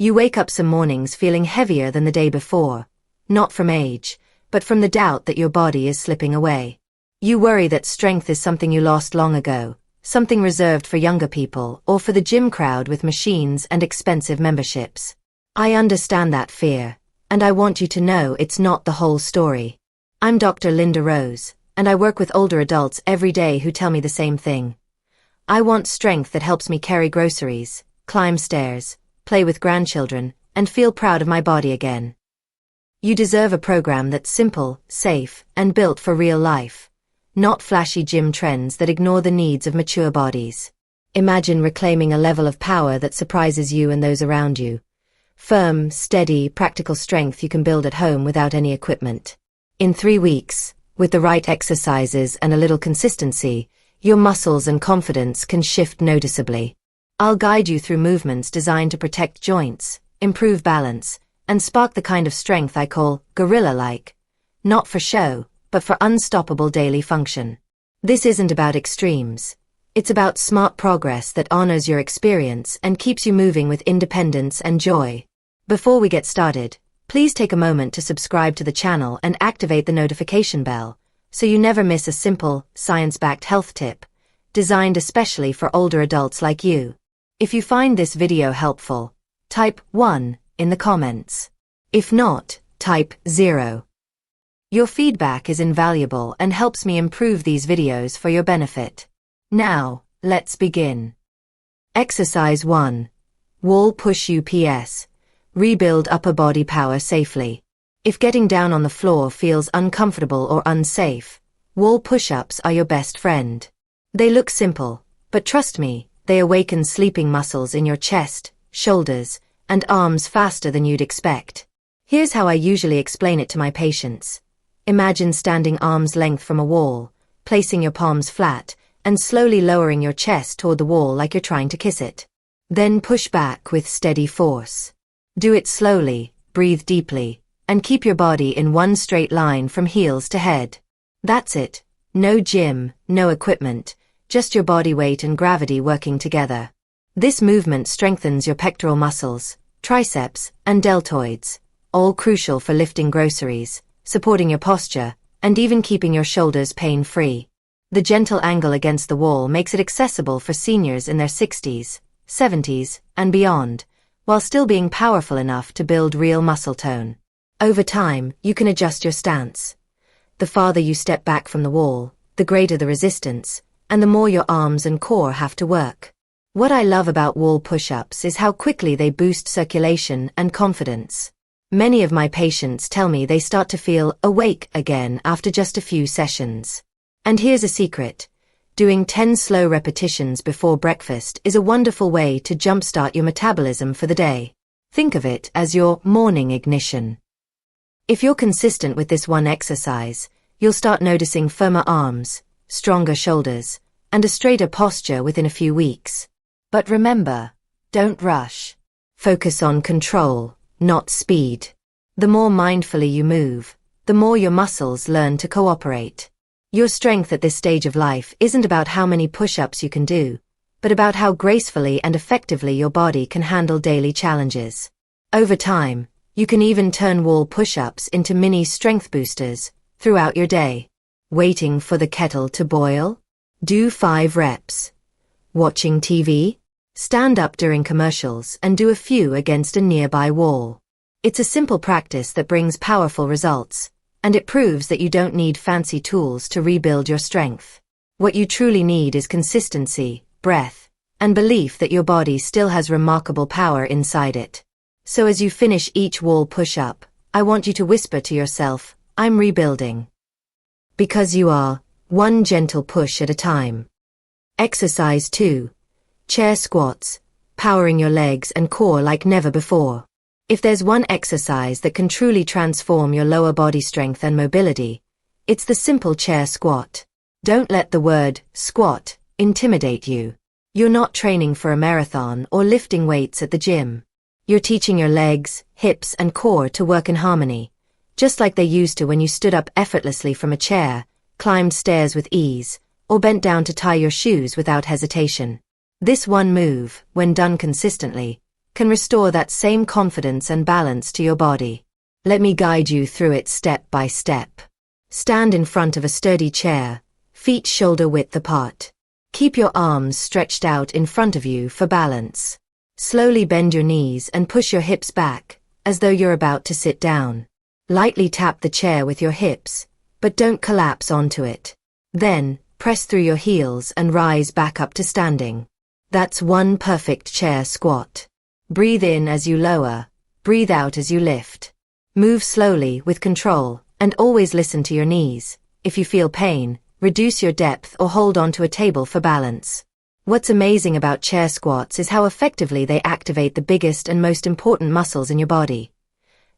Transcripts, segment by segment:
You wake up some mornings feeling heavier than the day before, not from age, but from the doubt that your body is slipping away. You worry that strength is something you lost long ago, something reserved for younger people or for the gym crowd with machines and expensive memberships. I understand that fear, and I want you to know it's not the whole story. I'm Dr. Linda Rose, and I work with older adults every day who tell me the same thing. I want strength that helps me carry groceries, climb stairs, play with grandchildren, and feel proud of my body again. You deserve a program that's simple, safe, and built for real life. Not flashy gym trends that ignore the needs of mature bodies. Imagine reclaiming a level of power that surprises you and those around you. Firm, steady, practical strength you can build at home without any equipment. In 3 weeks, with the right exercises and a little consistency, your muscles and confidence can shift noticeably. I'll guide you through movements designed to protect joints, improve balance, and spark the kind of strength I call gorilla-like. Not for show, but for unstoppable daily function. This isn't about extremes. It's about smart progress that honors your experience and keeps you moving with independence and joy. Before we get started, please take a moment to subscribe to the channel and activate the notification bell, so you never miss a simple, science-backed health tip, designed especially for older adults like you. If you find this video helpful, type 1 in the comments. If not, type 0. Your feedback is invaluable and helps me improve these videos for your benefit. Now, let's begin. Exercise 1. Wall push UPS. Rebuild upper body power safely. If getting down on the floor feels uncomfortable or unsafe, wall push-ups are your best friend. They look simple, but trust me, they awaken sleeping muscles in your chest, shoulders, and arms faster than you'd expect. Here's how I usually explain it to my patients. Imagine standing arm's length from a wall, placing your palms flat, and slowly lowering your chest toward the wall like you're trying to kiss it. Then push back with steady force. Do it slowly, breathe deeply, and keep your body in one straight line from heels to head. That's it. No gym, no equipment, just your body weight and gravity working together. This movement strengthens your pectoral muscles, triceps, and deltoids, all crucial for lifting groceries, supporting your posture, and even keeping your shoulders pain-free. The gentle angle against the wall makes it accessible for seniors in their 60s, 70s, and beyond, while still being powerful enough to build real muscle tone. Over time, you can adjust your stance. The farther you step back from the wall, the greater the resistance, and the more your arms and core have to work. What I love about wall push-ups is how quickly they boost circulation and confidence. Many of my patients tell me they start to feel awake again after just a few sessions. And here's a secret. Doing 10 slow repetitions before breakfast is a wonderful way to jumpstart your metabolism for the day. Think of it as your morning ignition. If you're consistent with this one exercise, you'll start noticing firmer arms, stronger shoulders, and a straighter posture within a few weeks. But remember, don't rush. Focus on control, not speed. The more mindfully you move, the more your muscles learn to cooperate. Your strength at this stage of life isn't about how many push-ups you can do, but about how gracefully and effectively your body can handle daily challenges. Over time, you can even turn wall push-ups into mini strength boosters throughout your day. Waiting for the kettle to boil? Do 5 reps. Watching TV? Stand up during commercials and do a few against a nearby wall. It's a simple practice that brings powerful results, and it proves that you don't need fancy tools to rebuild your strength. What you truly need is consistency, breath, and belief that your body still has remarkable power inside it. So as you finish each wall push-up, I want you to whisper to yourself, I'm rebuilding. Because you are, one gentle push at a time. Exercise 2. Chair squats, powering your legs and core like never before. If there's one exercise that can truly transform your lower body strength and mobility, it's the simple chair squat. Don't let the word squat intimidate you. You're not training for a marathon or lifting weights at the gym. You're teaching your legs, hips, and core to work in harmony, just like they used to when you stood up effortlessly from a chair, climbed stairs with ease, or bent down to tie your shoes without hesitation. This one move, when done consistently, can restore that same confidence and balance to your body. Let me guide you through it step by step. Stand in front of a sturdy chair, feet shoulder width apart. Keep your arms stretched out in front of you for balance. Slowly bend your knees and push your hips back, as though you're about to sit down. Lightly tap the chair with your hips, but don't collapse onto it. Then, press through your heels and rise back up to standing. That's one perfect chair squat. Breathe in as you lower, breathe out as you lift. Move slowly with control, and always listen to your knees. If you feel pain, reduce your depth or hold onto a table for balance. What's amazing about chair squats is how effectively they activate the biggest and most important muscles in your body.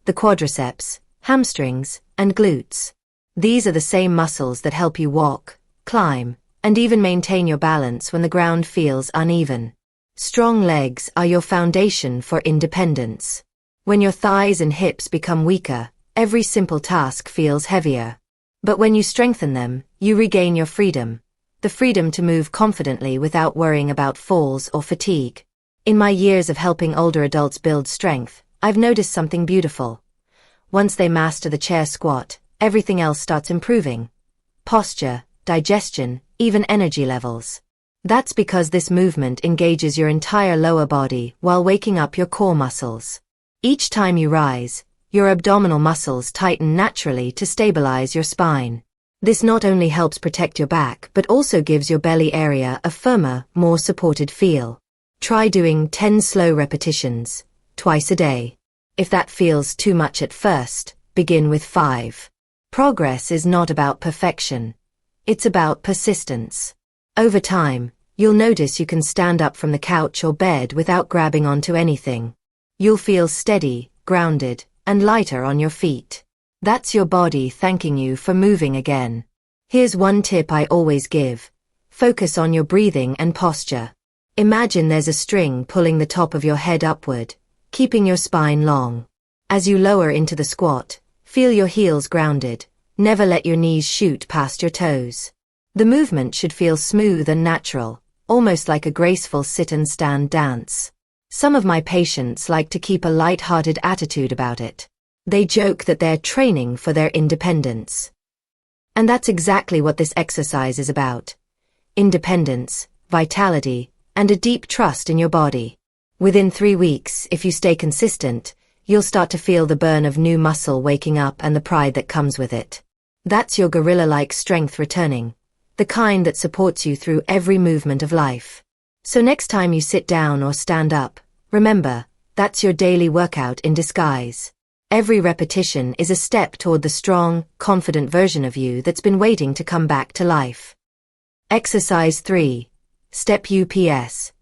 The quadriceps, hamstrings, and glutes. These are the same muscles that help you walk, climb, and even maintain your balance when the ground feels uneven. Strong legs are your foundation for independence. When your thighs and hips become weaker, every simple task feels heavier. But when you strengthen them, you regain your freedom. The freedom to move confidently without worrying about falls or fatigue. In my years of helping older adults build strength, I've noticed something beautiful. Once they master the chair squat, everything else starts improving. Posture, digestion, even energy levels. That's because this movement engages your entire lower body while waking up your core muscles. Each time you rise, your abdominal muscles tighten naturally to stabilize your spine. This not only helps protect your back but also gives your belly area a firmer, more supported feel. Try doing 10 slow repetitions, twice a day. If that feels too much at first, begin with 5. Progress is not about perfection. It's about persistence. Over time, you'll notice you can stand up from the couch or bed without grabbing onto anything. You'll feel steady, grounded, and lighter on your feet. That's your body thanking you for moving again. Here's one tip I always give. Focus on your breathing and posture. Imagine there's a string pulling the top of your head upward, keeping your spine long. As you lower into the squat, feel your heels grounded. Never let your knees shoot past your toes. The movement should feel smooth and natural, almost like a graceful sit and stand dance. Some of my patients like to keep a light-hearted attitude about it. They joke that they're training for their independence. And that's exactly what this exercise is about. Independence, vitality, and a deep trust in your body. Within 3 weeks, if you stay consistent, you'll start to feel the burn of new muscle waking up and the pride that comes with it. That's your gorilla-like strength returning, the kind that supports you through every movement of life. So next time you sit down or stand up, remember, that's your daily workout in disguise. Every repetition is a step toward the strong, confident version of you that's been waiting to come back to life. Exercise 3. Step UPS.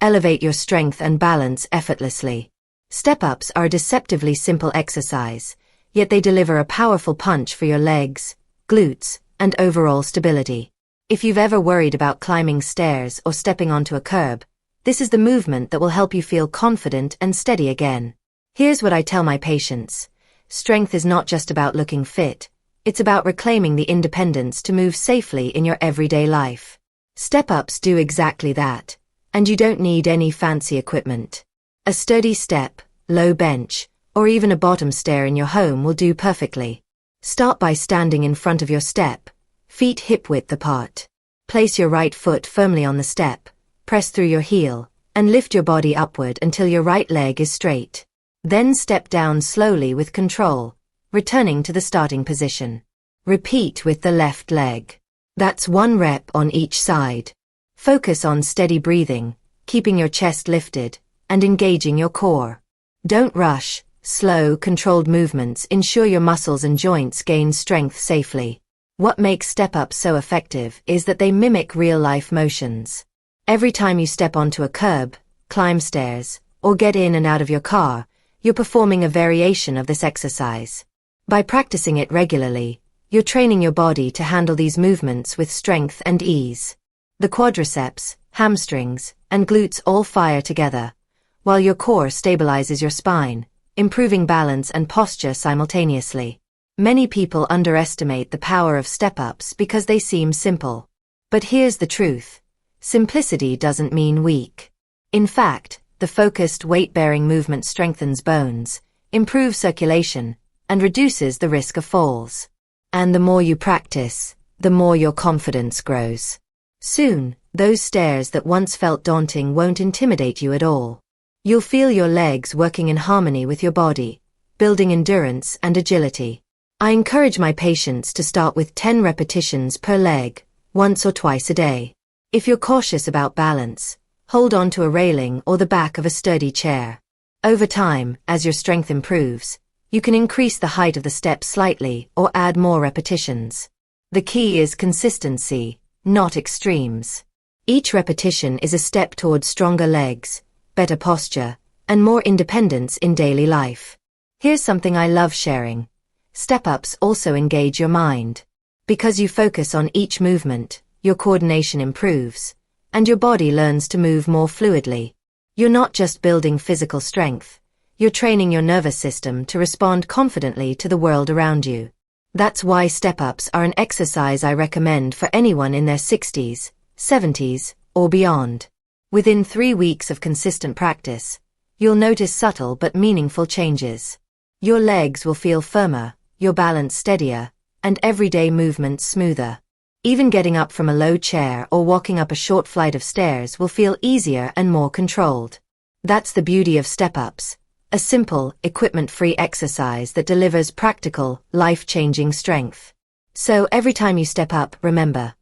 Elevate your strength and balance effortlessly. Step-ups are a deceptively simple exercise, yet they deliver a powerful punch for your legs, glutes, and overall stability. If you've ever worried about climbing stairs or stepping onto a curb, this is the movement that will help you feel confident and steady again. Here's what I tell my patients. Strength is not just about looking fit. It's about reclaiming the independence to move safely in your everyday life. Step-ups do exactly that, and you don't need any fancy equipment. A sturdy step, low bench, or even a bottom stair in your home will do perfectly. Start by standing in front of your step, feet hip-width apart. Place your right foot firmly on the step, press through your heel, and lift your body upward until your right leg is straight. Then step down slowly with control, returning to the starting position. Repeat with the left leg. That's 1 rep on each side. Focus on steady breathing, keeping your chest lifted, and engaging your core. Don't rush. Slow, controlled movements ensure your muscles and joints gain strength safely. What makes step-ups so effective is that they mimic real-life motions. Every time you step onto a curb, climb stairs, or get in and out of your car, you're performing a variation of this exercise. By practicing it regularly, you're training your body to handle these movements with strength and ease. The quadriceps, hamstrings, and glutes all fire together, while your core stabilizes your spine, improving balance and posture simultaneously. Many people underestimate the power of step-ups because they seem simple. But here's the truth. Simplicity doesn't mean weak. In fact, The focused, weight-bearing movement strengthens bones, improves circulation, and reduces the risk of falls. And the more you practice, the more your confidence grows. Soon, those stairs that once felt daunting won't intimidate you at all. You'll feel your legs working in harmony with your body, building endurance and agility. I encourage my patients to start with 10 repetitions per leg, once or twice a day. If you're cautious about balance, hold on to a railing or the back of a sturdy chair. Over time, as your strength improves, you can increase the height of the steps slightly or add more repetitions. The key is consistency, not extremes. Each repetition is a step towards stronger legs, better posture, and more independence in daily life. Here's something I love sharing. Step-ups also engage your mind. Because you focus on each movement, your coordination improves, and your body learns to move more fluidly. You're not just building physical strength, you're training your nervous system to respond confidently to the world around you. That's why step-ups are an exercise I recommend for anyone in their 60s, 70s, or beyond. Within 3 weeks of consistent practice, you'll notice subtle but meaningful changes. Your legs will feel firmer, your balance steadier, and everyday movements smoother. Even getting up from a low chair or walking up a short flight of stairs will feel easier and more controlled. That's the beauty of step-ups, a simple, equipment-free exercise that delivers practical, life-changing strength. So every time you step up, remember,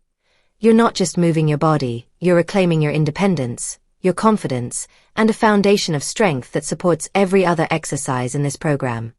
you're not just moving your body, you're reclaiming your independence, your confidence, and a foundation of strength that supports every other exercise in this program.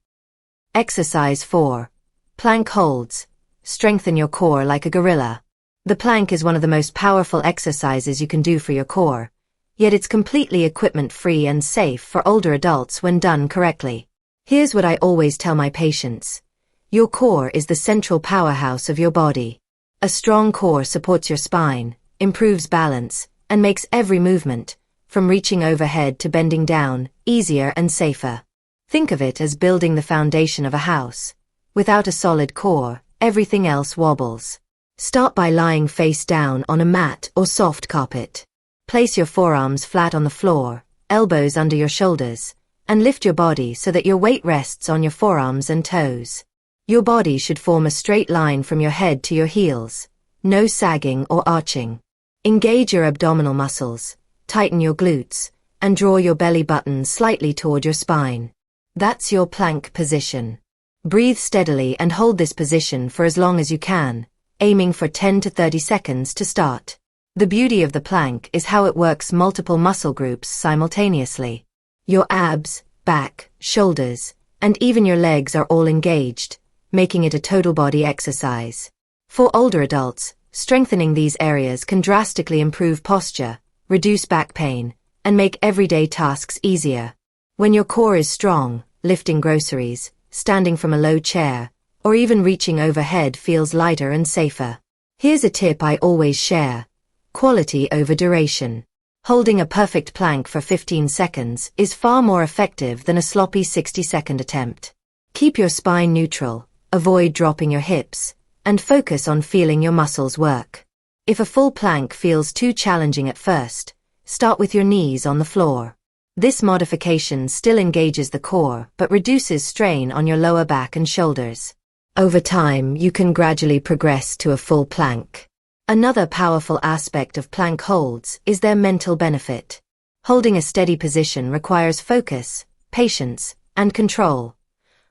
Exercise 4. Plank holds. Strengthen your core like a gorilla. The plank is one of the most powerful exercises you can do for your core, yet it's completely equipment-free and safe for older adults when done correctly. Here's what I always tell my patients. Your core is the central powerhouse of your body. A strong core supports your spine, improves balance, and makes every movement, from reaching overhead to bending down, easier and safer. Think of it as building the foundation of a house. Without a solid core, everything else wobbles. Start by lying face down on a mat or soft carpet. Place your forearms flat on the floor, elbows under your shoulders, and lift your body so that your weight rests on your forearms and toes. Your body should form a straight line from your head to your heels, no sagging or arching. Engage your abdominal muscles, tighten your glutes, and draw your belly button slightly toward your spine. That's your plank position. Breathe steadily and hold this position for as long as you can, aiming for 10 to 30 seconds to start. The beauty of the plank is how it works multiple muscle groups simultaneously. Your abs, back, shoulders, and even your legs are all engaged, making it a total body exercise. For older adults, strengthening these areas can drastically improve posture, reduce back pain, and make everyday tasks easier. When your core is strong, lifting groceries, standing from a low chair, or even reaching overhead feels lighter and safer. Here's a tip I always share. Quality over duration. Holding a perfect plank for 15 seconds is far more effective than a sloppy 60-second attempt. Keep your spine neutral, avoid dropping your hips, and focus on feeling your muscles work. If a full plank feels too challenging at first, start with your knees on the floor. This modification still engages the core but reduces strain on your lower back and shoulders. Over time, you can gradually progress to a full plank. Another powerful aspect of plank holds is their mental benefit. Holding a steady position requires focus, patience, and control,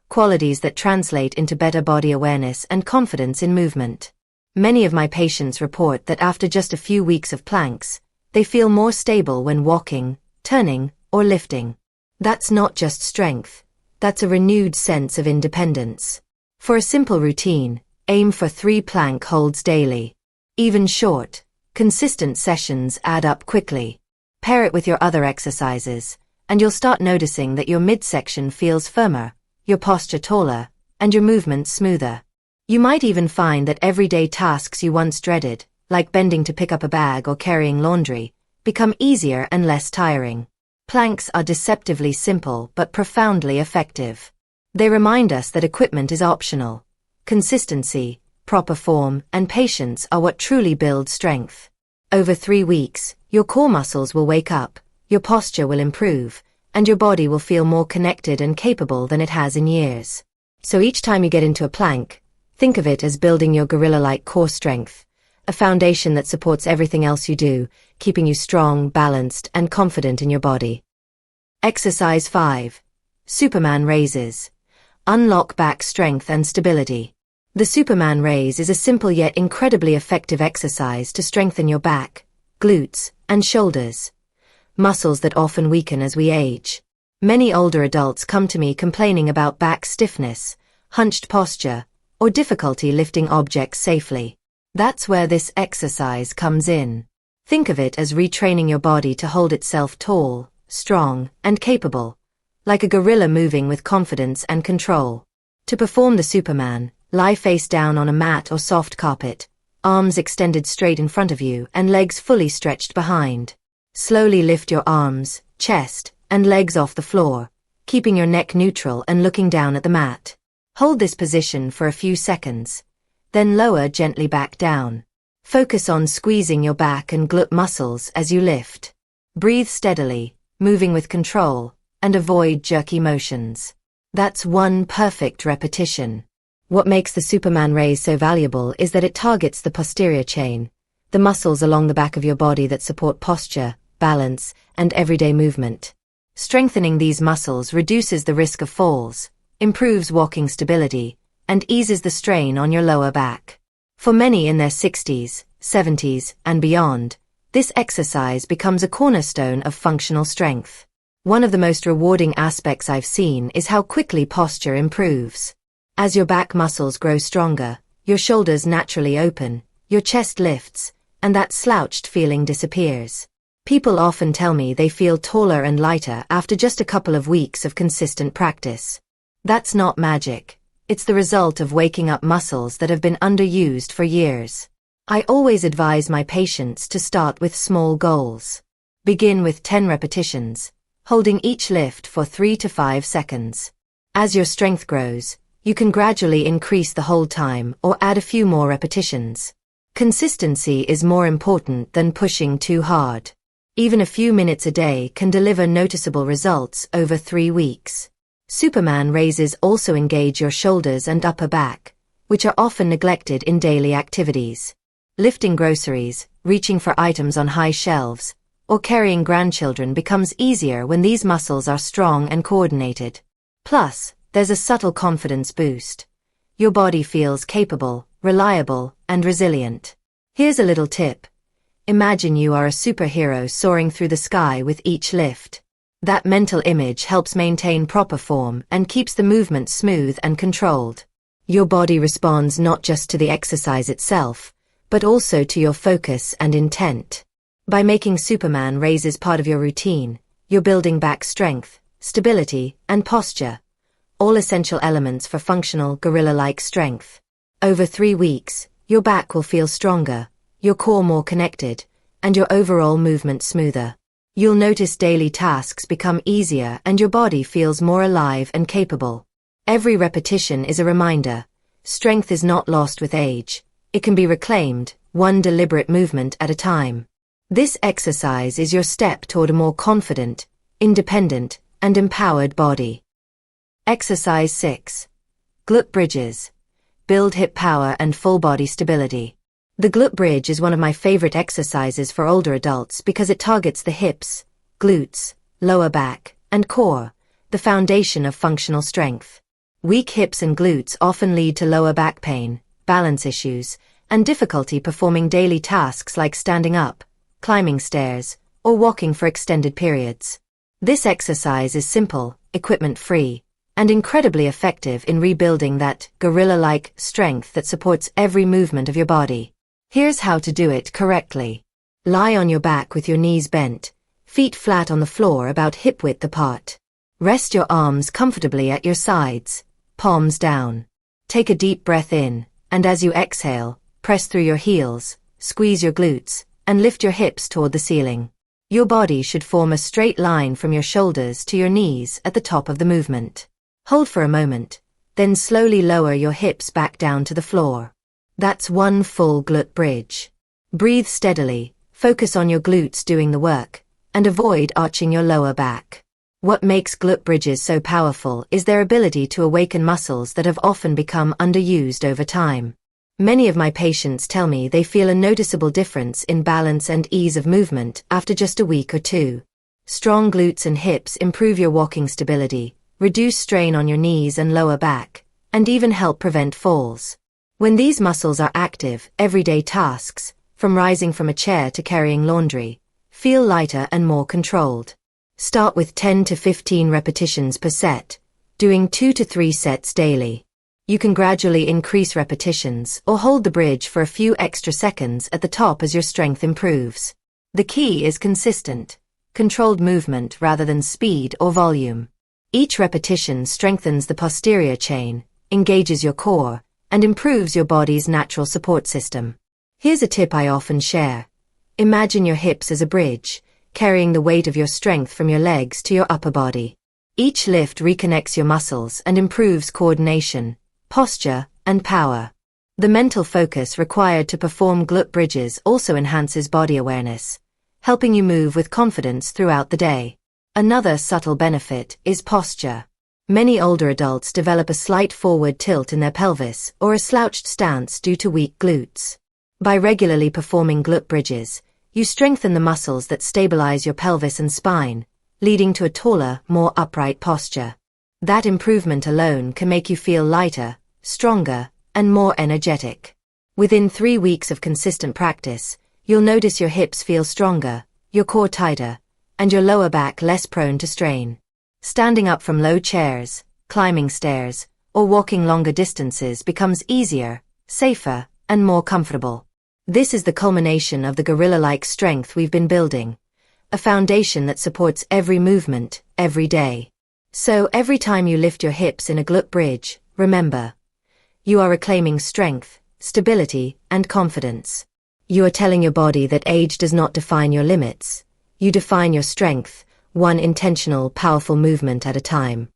qualities that translate into better body awareness and confidence in movement. Many of my patients report that after just a few weeks of planks, they feel more stable when walking, turning, or lifting. That's not just strength, that's a renewed sense of independence. For a simple routine, aim for 3 plank holds daily. Even short, consistent sessions add up quickly. Pair it with your other exercises, and you'll start noticing that your midsection feels firmer, your posture taller, and your movement smoother. You might even find that everyday tasks you once dreaded, like bending to pick up a bag or carrying laundry, become easier and less tiring. Planks are deceptively simple but profoundly effective. They remind us that equipment is optional. Consistency, proper form, and patience are what truly build strength. Over 3 weeks, your core muscles will wake up, your posture will improve, and your body will feel more connected and capable than it has in years. So each time you get into a plank, think of it as building your gorilla-like core strength, a foundation that supports everything else you do, keeping you strong, balanced, and confident in your body. Exercise 5. Superman Raises. Unlock back strength and stability. The Superman raise is a simple yet incredibly effective exercise to strengthen your back, glutes, and shoulders, muscles that often weaken as we age. Many older adults come to me complaining about back stiffness, hunched posture, or difficulty lifting objects safely. That's where this exercise comes in. Think of it as retraining your body to hold itself tall, strong, and capable, like a gorilla moving with confidence and control. To perform the Superman, lie face down on a mat or soft carpet, arms extended straight in front of you and legs fully stretched behind. Slowly lift your arms, chest, and legs off the floor, keeping your neck neutral and looking down at the mat. Hold this position for a few seconds, then lower gently back down. Focus on squeezing your back and glute muscles as you lift. Breathe steadily, moving with control, and avoid jerky motions. That's one perfect repetition. What makes the Superman raise so valuable is that it targets the posterior chain, the muscles along the back of your body that support posture, balance, and everyday movement. Strengthening these muscles reduces the risk of falls, improves walking stability, and eases the strain on your lower back. For many in their 60s, 70s, and beyond, this exercise becomes a cornerstone of functional strength. One of the most rewarding aspects I've seen is how quickly posture improves. As your back muscles grow stronger, your shoulders naturally open, your chest lifts, and that slouched feeling disappears. People often tell me they feel taller and lighter after just a couple of weeks of consistent practice. That's not magic. It's the result of waking up muscles that have been underused for years. I always advise my patients to start with small goals. Begin with 10 repetitions, holding each lift for 3 to 5 seconds. As your strength grows, you can gradually increase the hold time or add a few more repetitions. Consistency is more important than pushing too hard. Even a few minutes a day can deliver noticeable results over 3 weeks. Superman raises also engage your shoulders and upper back, which are often neglected in daily activities. Lifting groceries, reaching for items on high shelves, or carrying grandchildren becomes easier when these muscles are strong and coordinated. Plus, there's a subtle confidence boost. Your body feels capable, reliable, and resilient. Here's a little tip. Imagine you are a superhero soaring through the sky with each lift. That mental image helps maintain proper form and keeps the movement smooth and controlled. Your body responds not just to the exercise itself, but also to your focus and intent. By making Superman raises part of your routine, you're building back strength, stability, and posture, all essential elements for functional gorilla-like strength. Over 3 weeks, your back will feel stronger, your core more connected, and your overall movement smoother. You'll notice daily tasks become easier and your body feels more alive and capable. Every repetition is a reminder. Strength is not lost with age. It can be reclaimed, one deliberate movement at a time. This exercise is your step toward a more confident, independent, and empowered body. Exercise 6. Glute bridges. Build hip power and full body stability. The glute bridge is one of my favorite exercises for older adults because it targets the hips, glutes, lower back, and core, the foundation of functional strength. Weak hips and glutes often lead to lower back pain, balance issues, and difficulty performing daily tasks like standing up, climbing stairs, or walking for extended periods. This exercise is simple, equipment-free, and incredibly effective in rebuilding that gorilla-like strength that supports every movement of your body. Here's how to do it correctly. Lie on your back with your knees bent, feet flat on the floor about hip-width apart. Rest your arms comfortably at your sides, palms down. Take a deep breath in, and as you exhale, press through your heels, squeeze your glutes, and lift your hips toward the ceiling. Your body should form a straight line from your shoulders to your knees at the top of the movement. Hold for a moment, then slowly lower your hips back down to the floor. That's one full glute bridge. Breathe steadily, focus on your glutes doing the work, and avoid arching your lower back. What makes glute bridges so powerful is their ability to awaken muscles that have often become underused over time. Many of my patients tell me they feel a noticeable difference in balance and ease of movement after just a week or two. Strong glutes and hips improve your walking stability, reduce strain on your knees and lower back, and even help prevent falls. When these muscles are active, everyday tasks, from rising from a chair to carrying laundry, feel lighter and more controlled. Start with 10 to 15 repetitions per set, doing 2 to 3 sets daily. You can gradually increase repetitions or hold the bridge for a few extra seconds at the top as your strength improves. The key is consistent, controlled movement rather than speed or volume. Each repetition strengthens the posterior chain, engages your core, and improves your body's natural support system. Here's a tip I often share. Imagine your hips as a bridge, carrying the weight of your strength from your legs to your upper body. Each lift reconnects your muscles and improves coordination, posture, and power. The mental focus required to perform glute bridges also enhances body awareness, helping you move with confidence throughout the day. Another subtle benefit is posture. Many older adults develop a slight forward tilt in their pelvis or a slouched stance due to weak glutes. By regularly performing glute bridges, you strengthen the muscles that stabilize your pelvis and spine, leading to a taller, more upright posture. That improvement alone can make you feel lighter, stronger, and more energetic. Within 3 weeks of consistent practice, you'll notice your hips feel stronger, your core tighter, and your lower back less prone to strain. Standing up from low chairs, climbing stairs, or walking longer distances becomes easier, safer, and more comfortable. This is the culmination of the gorilla-like strength we've been building, a foundation that supports every movement, every day. So every time you lift your hips in a glute bridge, remember, you are reclaiming strength, stability, and confidence. You are telling your body that age does not define your limits. You define your strength, one intentional, powerful movement at a time.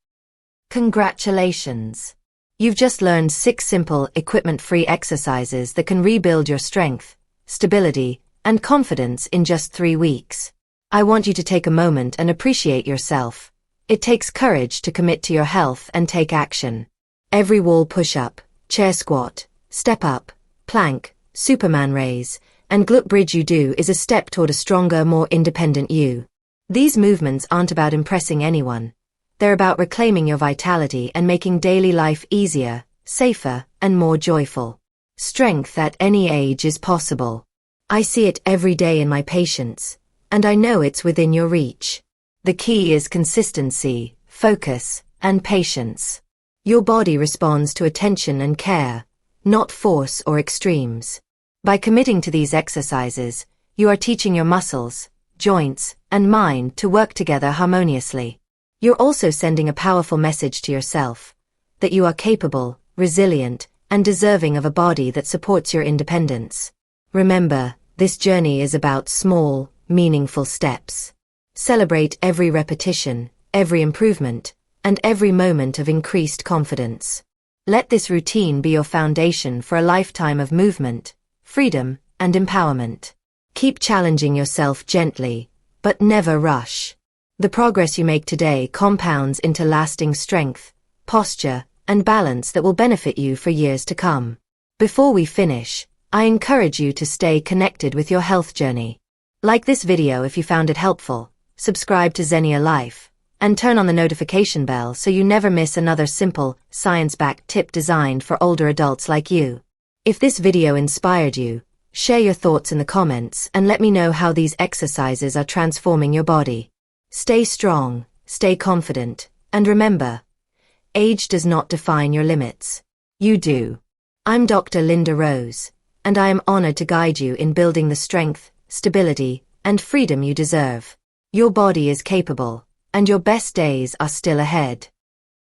Congratulations! You've just learned 6 simple, equipment-free exercises that can rebuild your strength, stability, and confidence in just 3 weeks. I want you to take a moment and appreciate yourself. It takes courage to commit to your health and take action. Every wall push-up, chair squat, step up, plank, Superman raise, and glute bridge you do is a step toward a stronger, more independent you. These movements aren't about impressing anyone. They're about reclaiming your vitality and making daily life easier, safer, and more joyful. Strength at any age is possible. I see it every day in my patients, and I know it's within your reach. The key is consistency, focus, and patience. Your body responds to attention and care, not force or extremes. By committing to these exercises, you are teaching your muscles, joints, and mind to work together harmoniously. You're also sending a powerful message to yourself, that you are capable, resilient, and deserving of a body that supports your independence. Remember, this journey is about small, meaningful steps. Celebrate every repetition, every improvement, and every moment of increased confidence. Let this routine be your foundation for a lifetime of movement, freedom, and empowerment. Keep challenging yourself gently, but never rush. The progress you make today compounds into lasting strength, posture, and balance that will benefit you for years to come. Before we finish, I encourage you to stay connected with your health journey. Like this video if you found it helpful, subscribe to Zenior Life, and turn on the notification bell so you never miss another simple, science-backed tip designed for older adults like you. If this video inspired you, share your thoughts in the comments and let me know how these exercises are transforming your body. Stay strong, stay confident, and remember, age does not define your limits. You do. I'm Dr. Linda Rose, and I am honored to guide you in building the strength, stability, and freedom you deserve. Your body is capable, and your best days are still ahead.